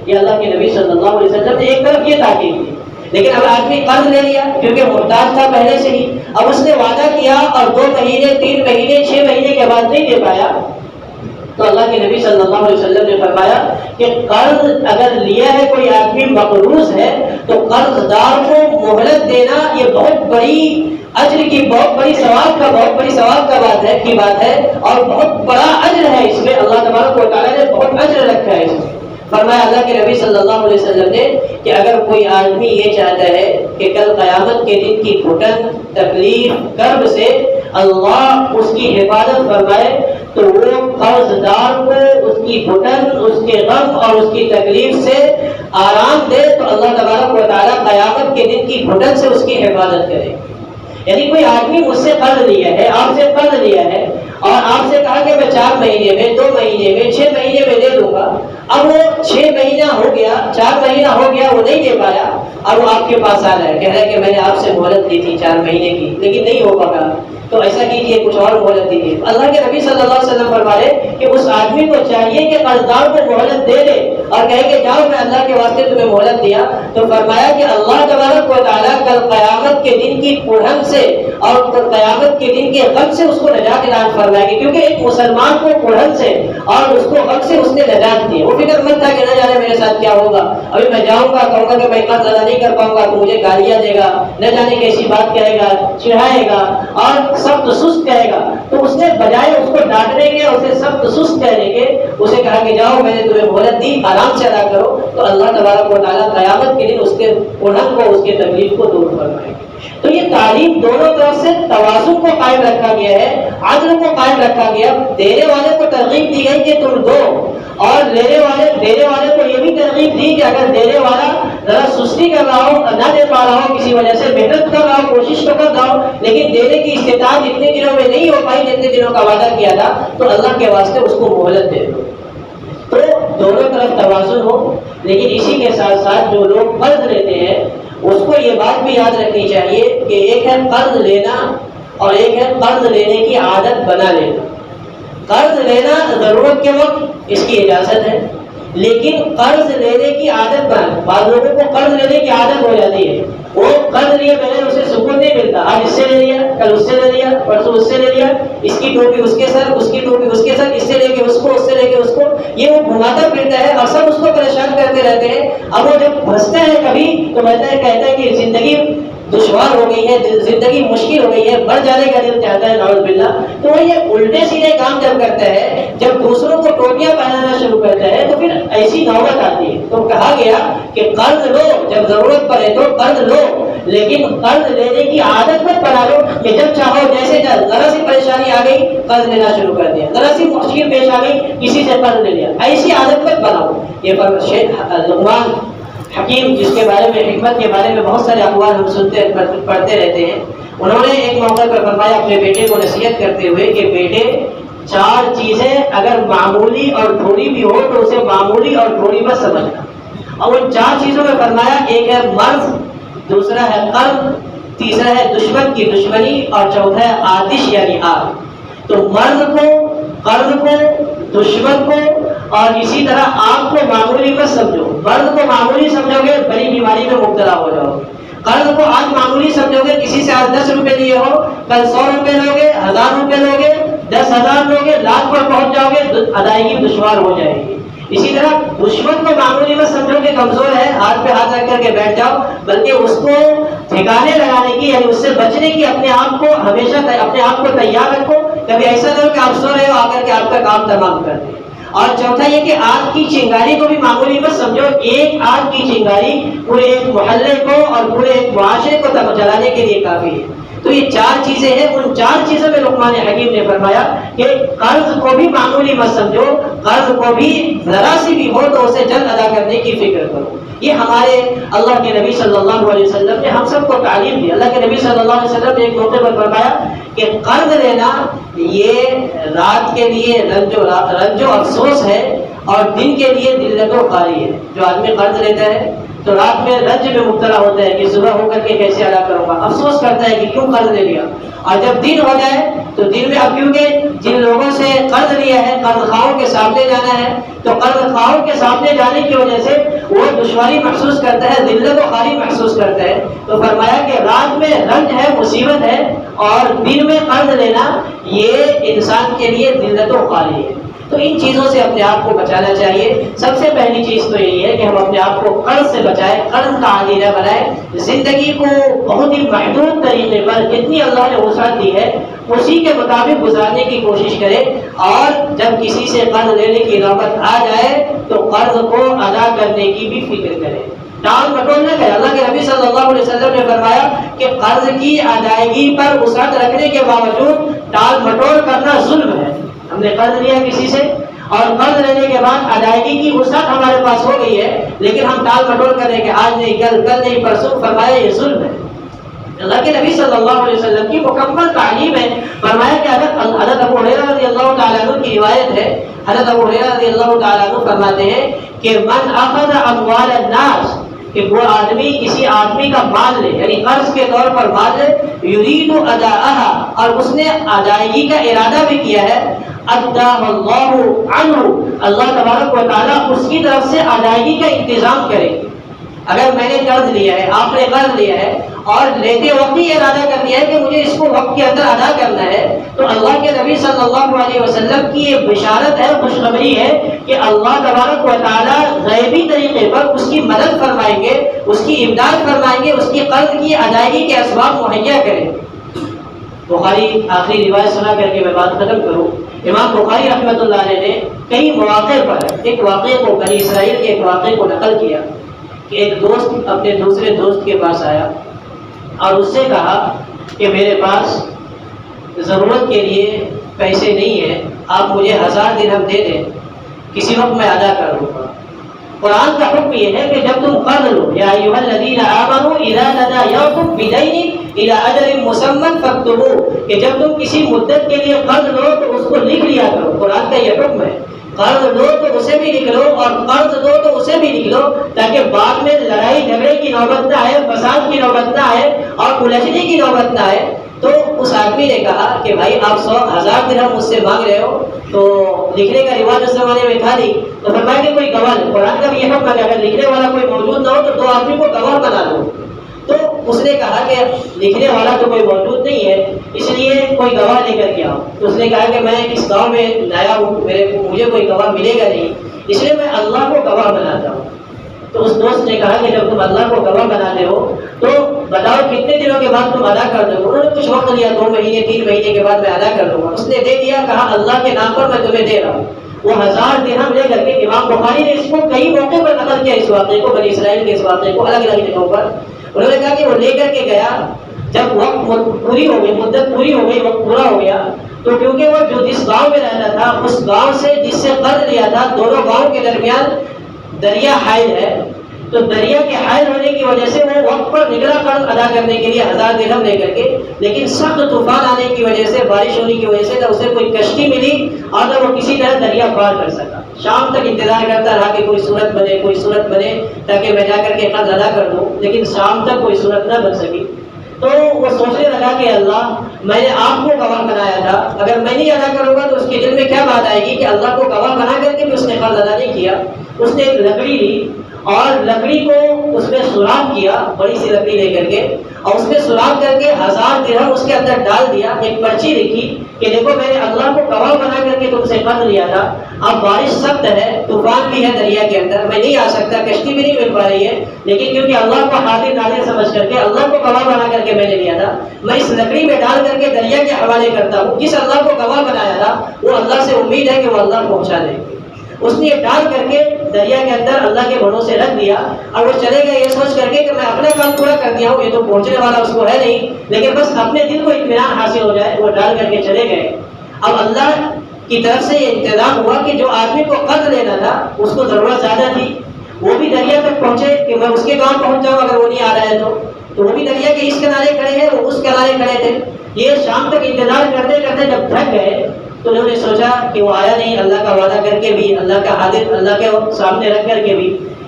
یہ اللہ کے نبی صلی اللہ علیہ وسلم نے ایک طرف یہ تاکید کی. لیکن اب آدمی قرض لے لیا کیونکہ محتاج تھا پہلے سے ہی، اب اس نے وعدہ کیا اور 2 مہینے 3 مہینے 6 مہینے کے بعد نہیں دے پایا، تو اللہ کے نبی صلی اللہ علیہ وسلم نے فرمایا کہ قرض اگر لیا ہے کوئی آدمی مقروض ہے، تو قرض دار کو مہلت دینا یہ بہت بڑی اجر کی، بہت بڑی ثواب کا بات ہے اور بہت بڑا اجر ہے. اس میں اللہ تبارک و تعالیٰ نے بہت اجر رکھا ہے. اس میں فرمایا اللہ کے نبی صلی اللہ علیہ وسلم نے کہ اگر کوئی آدمی یہ چاہتا ہے کہ کل قیامت کے دن کی گھٹن، تکلیف، کرب سے اللہ اس کی حفاظت فرمائے، تو وہ قرض دار کو اس کی گھٹن، اس کے غم اور اس کی تکلیف سے آرام دے، تو اللہ تبارک و تعالیٰ قیامت کے دن کی گھٹن سے اس کی حفاظت کرے. یعنی کوئی آدمی مجھ سے قرض لیا ہے، آپ سے قرض لیا ہے، اور آپ سے کہا کہ میں 4 مہینے میں، 2 مہینے میں، 6 مہینے میں دے دوں گا. اب وہ 6 مہینہ ہو گیا، 4 مہینہ ہو گیا، وہ نہیں دے پایا، اور وہ آپ کے پاس آ رہا ہے، کہہ رہا ہے کہ میں نے آپ سے مہلت دی تھی 4 مہینے کی، لیکن نہیں ہو پایا، تو ایسا کیجیے کچھ اور مہلت دیجیے. اللہ کے نبی صلی اللہ علیہ وسلم فرما رہے کہ اس آدمی کو چاہیے کہ قرضدار کو مہلت دے دے اور کہے کہ جاؤ میں اللہ کے واسطے تمہیں مہلت دیا. تو فرمایا کہ اللہ تبارک و تعالیٰ کل قیامت کے دن کی کڑھن سے اور قیامت کے دن کے غم سے اس کو نجات عطا فرمائے گی. کیونکہ ایک مسلمان کو کڑھن سے اور اس کو غم سے اس نے نجات دی. وہ فکر مند تھا کہ نہ جانے میرے ساتھ کیا ہوگا، ابھی میں جاؤں گا کہوں گا کہ میں قرض ادا نہیں کر پاؤں گا تو مجھے گالیاں دے گا، نہ جانے کیسی بات کہے گا، چڑھائے گا اور سخت سست کہے گا. تو اس نے بجائے اس کو ڈانٹنے کے، اسے سخت سست کہنے کے، اسے کہا کہ جاؤ میں نے تمہیں مہلت دی، آرام سے ادا کرو. تو اللہ تبارک و تعالیٰ قیامت کے دن اس کے کڑھن کو، اس کے تکلیف کو دور فرمائے. تو یہ تعلیم دونوں طرف سے توازن کو قائم رکھا گیا ہے، عدل کو قائم رکھا گیا. دینے والے کو ترغیب دی گئی کہ تم دو، اور دینے والے کو یہ بھی ترغیب دی کہ اگر دینے والا ذرا سستی کر رہا ہو، نہ دے پا رہا ہو، کسی وجہ سے محنت کر رہا ہو، کوشش تو کر رہا ہو، لیکن دینے کی استطاعت اتنے دنوں میں نہیں ہو پائی جتنے دنوں کا وعدہ کیا تھا، تو اللہ کے واسطے اس کو مہلت دے دو. تو دونوں طرف توازن ہو. لیکن اسی کے ساتھ ساتھ جو لوگ قرض لیتے ہیں اس کو یہ بات بھی یاد رکھنی چاہیے کہ ایک ہے قرض لینا اور ایک ہے قرض لینے کی عادت بنا لینا. قرض لینا ضرورت کے وقت اس کی اجازت ہے، لیکن قرض لینے کی عادت بنا. بعض لوگوں کو قرض لینے کی عادت ہو جاتی ہے، وہ قرض لیے میں نے اسے سکون نہیں ملتا، آج اس سے لے لیا، کل اس سے لے لیا، پرسوں اس سے لے لیا، اس کی ٹوپی اس کے سر، اس کی ٹوپی اس کے سر، اس سے لے کے اس کو، اس سے لے کے اس کو، یہ وہ گھماتا پھرتا ہے اور سب اس کو پریشان کرتے رہتے ہیں. اب وہ جب پھنستے ہیں کبھی تو کہتا ہے کہ زندگی دشوار ہو گئی ہے، زندگی مشکل ہو گئی ہے، مر جانے کا دل چاہتا ہے نعوذ باللہ، تو وہ یہ الٹے سیدھے کام جب کرتا ہے، جب دوسروں کو ٹوٹیاں پہنانا شروع کرتا ہے تو پھر ایسی نوبت آتی ہے۔ تو کہا گیا کہ قرض لو، جب ضرورت پڑے تو قرض لو، لیکن قرض لینے کی عادت مت بنا لو کہ جب چاہو جیسے ذرا سی پریشانی آ گئی قرض لینا شروع کر دیا، ذرا سی مشکل پیش آ گئی کسی سے قرض لے لیا، ایسی عادت مت بناؤ۔ یہ لقمان حکیم، جس کے بارے میں حکمت کے بارے میں بہت سارے اقوال ہم سنتے پڑھتے رہتے ہیں، انہوں نے ایک موقع پر فرمایا اپنے بیٹے کو نصیحت کرتے ہوئے کہ بیٹے، 4 چیزیں اگر معمولی اور تھوڑی بھی ہو تو اسے معمولی اور تھوڑی مت سمجھنا۔ اور ان 4 چیزوں میں فرمایا ایک ہے مرض، دوسرا ہے قرض، تیسرا ہے دشمن کی دشمنی، اور چوتھا ہے آتش یعنی آگ۔ تو مرض کو، قرض کو، دشمن کو اور اسی طرح آگ کو معمولی مت سمجھو۔ مرض کو معمولی سمجھو گے بڑی بیماری میں مبتلا ہو جاؤ گے، قرض کو آج معمولی سمجھو گے، کسی سے آج 10 روپے لیے ہو، کل 100 روپے لوگے، 1000 روپے لوگے، 10,000 لوگے، لاکھ پر پہنچ جاؤ گے، ادائیگی دشوار ہو جائے گی۔ اسی طرح دشمن کو معمولی مت سمجھو کہ کمزور ہے، ہاتھ پہ ہاتھ رکھ کر کے بیٹھ جاؤ، بلکہ اس کو ٹھکانے لگانے کی، یعنی اس سے بچنے کی اپنے آپ کو ہمیشہ اپنے آپ کو تیار رکھو۔ کبھی ایسا نہ ہو کہ آپ سو رہے ہو آ کر کے آپ کا کام تمام کر دیں۔ اور چوتھا یہ کہ آگ کی چنگاری کو بھی معمولی مت سمجھو، ایک آگ کی چنگاری پورے ایک محلے کو اور پورے ایک معاشرے کو جلانے کے لیے کافی ہے۔ تو یہ 4 چیزیں ہیں، ان 4 چیزوں میں لقمان حکیم نے فرمایا کہ قرض کو بھی معمولی مت سمجھو، قرض کو بھی ذرا سی بھی ہو تو اسے جلد ادا کرنے کی فکر کرو۔ یہ ہمارے اللہ کے نبی صلی اللہ علیہ وسلم نے ہم سب کو تعلیم دی۔ اللہ کے نبی صلی اللہ علیہ وسلم نے ایک موقع پر فرمایا کہ قرض لینا یہ رات کے لیے رنج و افسوس ہے اور دن کے لیے ذلت و خواری ہے۔ جو آدمی قرض لیتا ہے تو رات میں رنج میں مبتلا ہوتا ہے کہ صبح ہو کر کے کیسے ادا کروں گا، افسوس کرتا ہے کہ کیوں قرض لے لیا، اور جب دن ہو جائے تو دن میں اب کیونکہ جن لوگوں سے قرض لیا ہے قرض خواہوں کے سامنے جانا ہے، تو قرض خواہوں کے سامنے جانے کی وجہ سے وہ دشواری محسوس کرتا ہے، ذلت و خواری محسوس کرتا ہے۔ تو فرمایا کہ رات میں رنج ہے، مصیبت ہے، اور دن میں قرض لینا یہ انسان کے لیے ذلت و خواری ہے۔ تو ان چیزوں سے اپنے آپ کو بچانا چاہیے۔ سب سے پہلی چیز تو یہی ہے کہ ہم اپنے آپ کو قرض سے بچائیں، قرض کا عادی نہ بنائیں، زندگی کو بہت ہی محدود طریقے پر جتنی اللہ نے وسعت دی ہے اسی کے مطابق گزارنے کی کوشش کریں، اور جب کسی سے قرض لینے کی نوبت آ جائے تو قرض کو ادا کرنے کی بھی فکر کریں، ٹال مٹول نہ کریں۔ اللہ کے نبی صلی اللہ علیہ وسلم نے فرمایا کہ قرض کی ادائیگی پر وسعت رکھنے کے باوجود ٹال مٹول کرنا ظلم ہے۔ ہم نے قرض لیا کسی سے اور قرض لینے کے بعد ادائیگی کی وسعت ہمارے پاس ہو گئی ہے، لیکن ہم ٹال مٹول کریں کہ آج نہیں کل نہیں پرسوں، فرمایا یہ ظلم ہے۔ اللہ کے نبی صلی اللہ علیہ وسلم کی مکمل تعلیم ہے۔ فرمایا کہ حضرت ابو ہریرہ رضی اللہ تعالیٰ عنہ کی روایت ہے، حضرت ابو ہریرہ رضی اللہ تعالیٰ عنہ فرماتے ہیں کہ من اخذ اموال الناس، کہ وہ آدمی کسی آدمی کا مال لے، یعنی قرض کے طور پر مال لے، یرید اداءہا، اور اس نے ادائیگی کا ارادہ بھی کیا ہے، اداہ اللہ عنہ، اللہ تبارک و تعالیٰ اس کی طرف سے ادائیگی کا انتظام کرے گی۔ اگر میں نے قرض لیا ہے، آپ نے قرض لیا ہے اور لیتے وقت ہی ارادہ کر دیا ہے کہ مجھے اس کو وقت کے اندر ادا کرنا ہے، تو اللہ کے نبی صلی اللہ علیہ وسلم کی یہ بشارت ہے، خوشخبری ہے کہ اللہ تبارک و تعالیٰ غیبی طریقے پر اس کی مدد فرمائیں گے، اس کی امداد فرمائیں گے، اس کی قرض کی ادائیگی کے اسباب مہیا کریں گے۔ بخاری آخری روایت سنا کر کے میں بات ختم کروں۔ امام بخاری رحمۃ اللہ علیہ نے کئی مواقع پر ایک واقعے کو، بنی اسرائیل کے ایک واقعے کو نقل کیا کہ ایک دوست اپنے دوسرے دوست کے پاس آیا اور اس سے کہا کہ میرے پاس ضرورت کے لیے پیسے نہیں ہیں، آپ مجھے 1000 درہم دے دیں، کسی وقت میں ادا کر دوں گا۔ قرآن کا حکم یہ ہے کہ جب تم قرض لو، یا ایھا الذین آمنوا اذا تداینتم بدین الی اجل مسمى فاکتبوہ، کہ جب تم کسی مدت کے لیے قرض لو تو اس کو لکھ لیا کرو۔ قرآن کا یہ حکم ہے، قرض لو تو اسے بھی لکھ لو اور قرض دو تو اسے بھی لکھ لو، تاکہ بعد میں لڑائی جھگڑے کی نوبت نہ آئے، فساد کی نوبت نہ آئے اور الجھنے کی نوبت نہ آئے۔ تو اس آدمی نے کہا کہ بھائی آپ 1000 درہم مجھ سے مانگ رہے ہو، تو لکھنے کا رواج اس زمانے میں تھا نہیں، تو فرمایا کہ کوئی گواہ، قرآن کا بھی یہ حکم ہے اگر لکھنے والا کوئی موجود نہ ہو تو 2 آدمی کو گواہ بنا دو۔ تو اس نے کہا کہ لکھنے والا تو کوئی موجود نہیں ہے، اس لیے کوئی گواہ لے کر کے آؤ۔ تو اس نے کہا کہ میں اس گاؤں میں نیا ہوں، مجھے کوئی گواہ ملے گا نہیں، اس لیے میں اللہ کو گواہ بناتا ہوں۔ تو اس دوست نے کہا کہ جب تم اللہ کو گواہ بناتے ہو تو بتاؤ کتنے دنوں کے بعد تم ادا کر دو گے؟ انہوں نے کچھ وقت لیا، 2 مہینے 3 مہینے کے بعد میں ادا کر دوں گا۔ اس نے دے دیا، کہا اللہ کے نام پر میں تمہیں دے رہا ہوں۔ وہ 1000 درہم لے کر کے امام بخاری نے اس کو کئی موقع پر نقل کیا، اس واقعے کو، بنی اسرائیل کے اس واقعے کو الگ الگ جگہوں پر۔ انہوں نے کہا کہ وہ لے کر کے گیا، جب وقت پوری ہو گئی، مدت پوری ہو گئی، وقت پورا ہو گیا، تو کیونکہ وہ جس گاؤں میں رہتا تھا اس گاؤں سے جس سے قرض لیا تھا، دونوں گاؤں کے درمیان دریا حائل ہے، تو دریا کے حائل ہونے کی وجہ سے وہ وقت پر نکلا قرض ادا کرنے کے لیے 1000 درہم لے کر کے، لیکن سخت طوفان آنے کی وجہ سے، بارش ہونے کی وجہ سے نہ اسے کوئی کشتی ملی اور نہ وہ کسی طرح دریا پار کر سکا۔ شام تک انتظار کرتا رہا کہ کوئی صورت بنے، کوئی صورت بنے تاکہ میں جا کر کے قرض ادا کر دوں، لیکن شام تک کوئی صورت نہ بن سکی۔ تو وہ سوچنے لگا کہ اللہ، میں نے آپ کو گواہ بنایا تھا، اگر میں نہیں ادا کروں گا تو اس کے دل میں کیا بات آئے گی کہ اللہ کو گواہ بنا کر کے بھی اس نے قرض ادا نہیں کیا۔ اس نے ایک لکڑی لی اور لکڑی کو اس میں سوراخ کیا، بڑی سی لکڑی لے کر کے، اور اس میں سوراخ کر کے 1000 درہم اس کے اندر ڈال دیا، ایک پرچی لکھی کہ دیکھو میں نے اللہ کو گواہ بنا کر کے تم سے قرض لیا تھا، اب بارش سخت ہے، طوفان بھی ہے دریا کے اندر، میں نہیں آ سکتا، کشتی بھی نہیں مل پا رہی ہے، لیکن کیونکہ اللہ کو حاضر ناظر سمجھ کر کے، اللہ کو گواہ بنا کر کے میں نے لیا تھا، میں اس لکڑی میں ڈال کر کے دریا کے حوالے کرتا ہوں، جس اللہ کو گواہ بنایا تھا وہ اللہ سے امید ہے کہ وہ اللہ پہنچا دے گا۔ اس نے ڈال کر کے دریا کے اندر اللہ کے بھروسے رکھ دیا، اور وہ چلے گئے یہ سوچ کر کے کہ میں اپنا کام پورا کر دیا ہوں، یہ تو پہنچنے والا اس کو ہے نہیں، لیکن بس اپنے دل کو اطمینان حاصل ہو جائے، وہ ڈال کر کے چلے گئے۔ اب اللہ کی طرف سے یہ انتظام ہوا کہ جو آدمی کو قرض لینا تھا اس کو ضرورت زیادہ تھی، وہ بھی دریا تک پہنچے کہ میں اس کے گاؤں پہنچ جاؤں اگر وہ نہیں آ رہا ہے تو وہ بھی دریا کے اس کنارے کھڑے ہیں، وہ اس کنارے کھڑے تھے۔ یہ شام تک انتظار کرتے کرتے جب تھک گئے تو انہوں نے سوچا کہ وہ آیا نہیں، اللہ کا وعدہ کر کے بھی، اللہ کا حاضر اللہ کے سامنے رکھ کر کے بھی،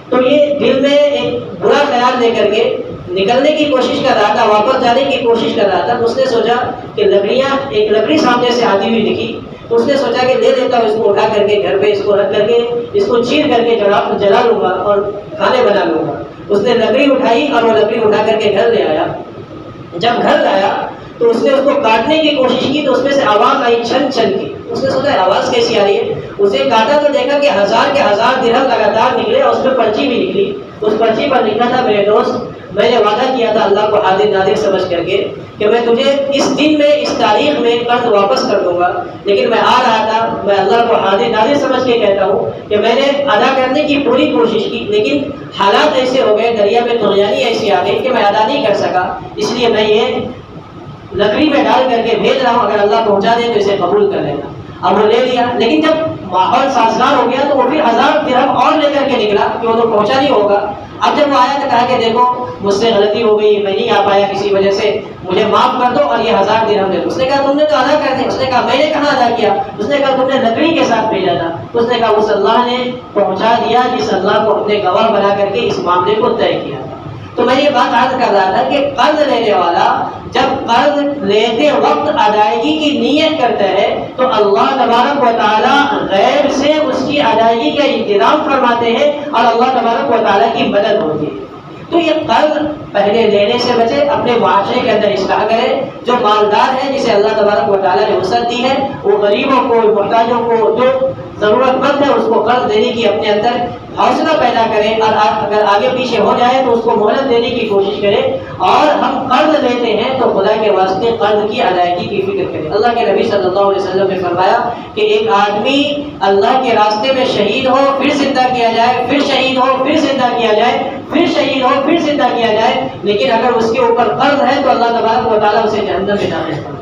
تو یہ دل میں ایک برا خیال لے کر کے نکلنے کی کوشش کر رہا تھا، واپس جانے کی کوشش کر رہا تھا۔ اس نے سوچا کہ ایک لکڑی سامنے سے آتی ہوئی دکھی، تو اس نے سوچا کہ لے لیتا ہوں اس کو، اٹھا کر کے گھر پہ اس کو رکھ کر کے اس کو چیر کر کے جلا لوں گا اور کھانے بنا لوں گا۔ اس نے لکڑی اٹھائی اور وہ لکڑی اٹھا کر کے گھر لے آیا۔ جب گھر لایا تو اس نے اس کو کاٹنے کی کوشش کی تو اس میں سے آواز آئی چھن چھن کی۔ اس نے سوچا آواز کیسی آ رہی ہے، اسے کاٹا تو دیکھا کہ 1000 کے 1000 درہم لگاتار نکلے، اور اس میں پرچی بھی نکلی۔ اس پرچی پر لکھا تھا، میرے دوست میں نے وعدہ کیا تھا اللہ کو حاضر ناظر سمجھ کر کے کہ میں تجھے اس دن میں اس تاریخ میں قرض واپس کر دوں گا، لیکن میں آ رہا تھا، میں اللہ کو حاضر ناظر سمجھ کے کہتا ہوں کہ میں نے ادا کرنے کی پوری کوشش کی، لیکن حالات ایسے ہو گئے، دریا میں طغیانی ایسی آ گئی کہ میں ادا نہیں کر سکا، اس لیے میں یہ لکڑی میں ڈال کر کے بھیج رہا ہوں، اگر اللہ پہنچا دے تو اسے قبول کر لینا۔ اب وہ لے لیا، لیکن جب ماحول سازگار ہو گیا تو وہ پھر 1000 درہم اور لے کر کے نکلا کہ وہ تو پہنچا نہیں ہوگا۔ اب جب وہ آیا تو کہا کہ دیکھو مجھ سے غلطی ہو گئی، میں نہیں آ پایا کسی وجہ سے، مجھے معاف کر دو اور یہ 1000 درہم دے دو۔ اس نے کہا تم نے تو ادا کر دیا۔ اس نے کہا میں نے کہاں ادا کیا؟ اس نے کہا تم نے لکڑی کے ساتھ بھیجا تھا۔ اس نے کہا اس اللہ نے پہنچا دیا جس اللہ کو اپنے گواہ بنا کر کے اس معاملے کو طے کیا تھا۔ تو میں یہ بات عرض کر رہا تھا کہ قرض لینے والا جب قرض لیتے وقت ادائیگی کی نیت کرتا ہے تو اللہ تبارک و تعالیٰ غیب سے اس کی ادائیگی کا انتظام فرماتے ہیں اور اللہ تبارک و تعالیٰ کی مدد ہوتی ہے۔ تو یہ قرض پہلے لینے سے بچے، اپنے معاشرے کے اندر اصلاح کرے، جو مالدار ہے جسے اللہ تبارک و تعالیٰ نے وسعت دی ہے وہ غریبوں کو، محتاجوں کو، جو ضرورت مند ہے اس کو قرض دینے کی اپنے اندر حوصلہ پیدا کرے، اور اگر آگے پیچھے ہو جائے تو اس کو مہلت دینے کی کوشش کرے، اور ہم قرض لیتے ہیں تو خدا کے واسطے قرض کی ادائیگی کی فکر کریں۔ اللہ کے نبی صلی اللہ علیہ وسلم نے فرمایا کہ ایک آدمی اللہ کے راستے میں شہید ہو، پھر زندہ کیا جائے، پھر شہید ہو، پھر زندہ کیا جائے، پھر شہید ہو، پھر زندہ کیا جائے، لیکن اگر اس کے اوپر قرض ہے تو اللہ تبارک و تعالیٰ اسے جہنم میں داخل کرے۔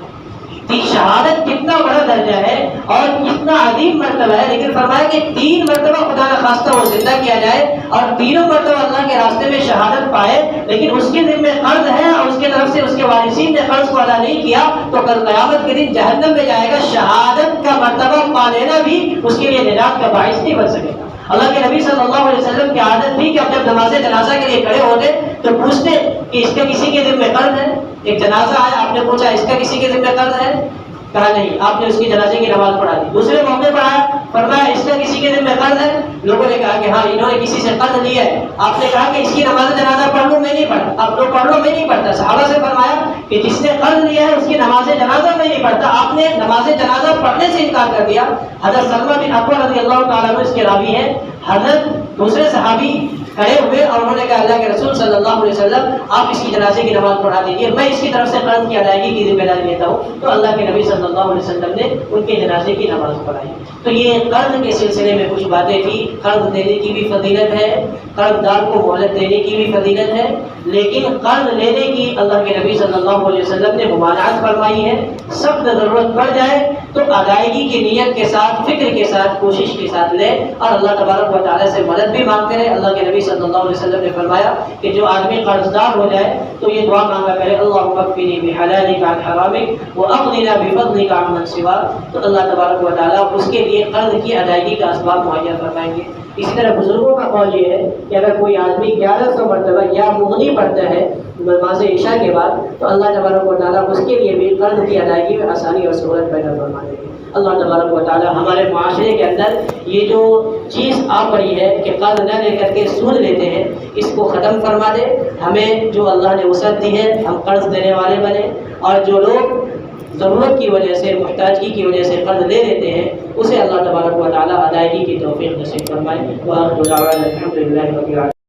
شہادت کتنا بڑا درجہ ہے اور کتنا عظیم مرتبہ ہے، لیکن فرمایا کہ 3 مرتبہ خدا نہ خواستہ وہ زندہ کیا جائے اور تینوں مرتبہ اللہ کے راستے میں شہادت پائے، لیکن اس کے ذمہ قرض ہے اور اس کی طرف سے اس کے وارثین نے قرض کو ادا نہیں کیا تو کل قیامت کے دن جہنم میں جائے گا۔ شہادت کا مرتبہ پا لینا بھی اس کے لیے نجات کا باعث نہیں بن سکے گا۔ اللہ کے نبی صلی اللہ علیہ وسلم کی عادت تھی کہ اب جب نماز جنازہ کے لیے کھڑے ہوتے تو پوچھتے کہ اس کا کسی کے ذمہ قرض ہے؟ ایک جنازہ آیا، آپ نے پوچھا اس کا کسی کے ذمہ قرض ہے؟ کہا نہیں، آپ نے اس کی جنازے کی نماز پڑھا دی۔ دوسرے موقع پر آیا، فرمایا اس کا کسی کے ذمہ قرض ہے؟ لوگوں نے کہا کہ ہاں انہوں نے کسی سے قرض لیا ہے۔ آپ نے کہا کہ اس کی نماز جنازہ پڑھ لوں، میں نہیں پڑھتا۔ آپ لوگ پڑھ لو، میں نہیں پڑھتا۔ صحابہ سے فرمایا کہ جس نے قرض لیا ہے اس کی نماز جنازہ میں نہیں پڑھتا۔ آپ نے نماز جنازہ پڑھنے سے انکار کر دیا۔ حضرت سلمہ بن اکوع رضی اللہ تعالیٰ عنہ اس کے راوی ہیں۔ حضرت دوسرے صحابی کھڑے ہوئے اور انہوں نے کہا اللہ کے رسول صلی اللہ علیہ وسلم آپ اس کی جنازے کی نماز پڑھا دیجیے، میں اس کی طرف سے قرض کی ادائیگی کی ذمہ داری لیتا ہوں۔ تو اللہ کے نبی صلی اللہ علیہ وسلم نے ان کے جنازے کی نماز پڑھائی۔ تو یہ قرض کے سلسلے میں کچھ باتیں تھی۔ قرض دینے کی بھی فضیلت ہے، قرض دار کو مہلت دینے کی بھی فضیلت ہے، لیکن قرض لینے کی اللہ کے نبی صلی اللہ علیہ وسلم نے ممانعت فرمائی ہے۔ سخت ضرورت پڑ جائے تو ادائیگی کی نیت کے ساتھ، فکر کے ساتھ، کوشش کے ساتھ لے اور اللہ تبارک و تعالیٰ سے مدد بھی مانگتے رہے۔ اللہ کے نبی صلی اللہ علیہ وسلم نے فرمایا کہ جو آدمی قرض دار ہو جائے تو یہ دعا مانگا کرے، اللہم اکفنی بحلالک عن حرامک واغننا بفضلک عمن سواک۔ تو اللہ تبارک و تعالیٰ اس کے لیے قرض کی ادائیگی کا اسباب مہیا فرمائیں گے۔ اسی طرح بزرگوں کا قول یہ ہے کہ اگر کوئی آدمی 1100 مرتبہ یا مغنی پڑھتا ہے نماز عشاء کے بعد تو اللہ تبارک و تعالیٰ اس کے لیے بھی قرض کی ادائیگی میں آسانی اور سہولت پیدا فرما دے گی۔ اللہ تبارک و تعالیٰ ہمارے معاشرے کے اندر یہ جو چیز آ پڑی ہے کہ قرض نہ لے کر کے سود لیتے ہیں، اس کو ختم فرما دے۔ ہمیں جو اللہ نے وسعت دی ہے ہم قرض دینے والے بنے، اور جو لوگ ضرورت کی وجہ سے، محتاجگی کی وجہ سے قرض لے لیتے ہیں اسے اللہ تبارک و تعالیٰ ادائیگی کی توفیق نصیب فرمائے۔ وآخر دعوانا الحمد للہ رب العالمین۔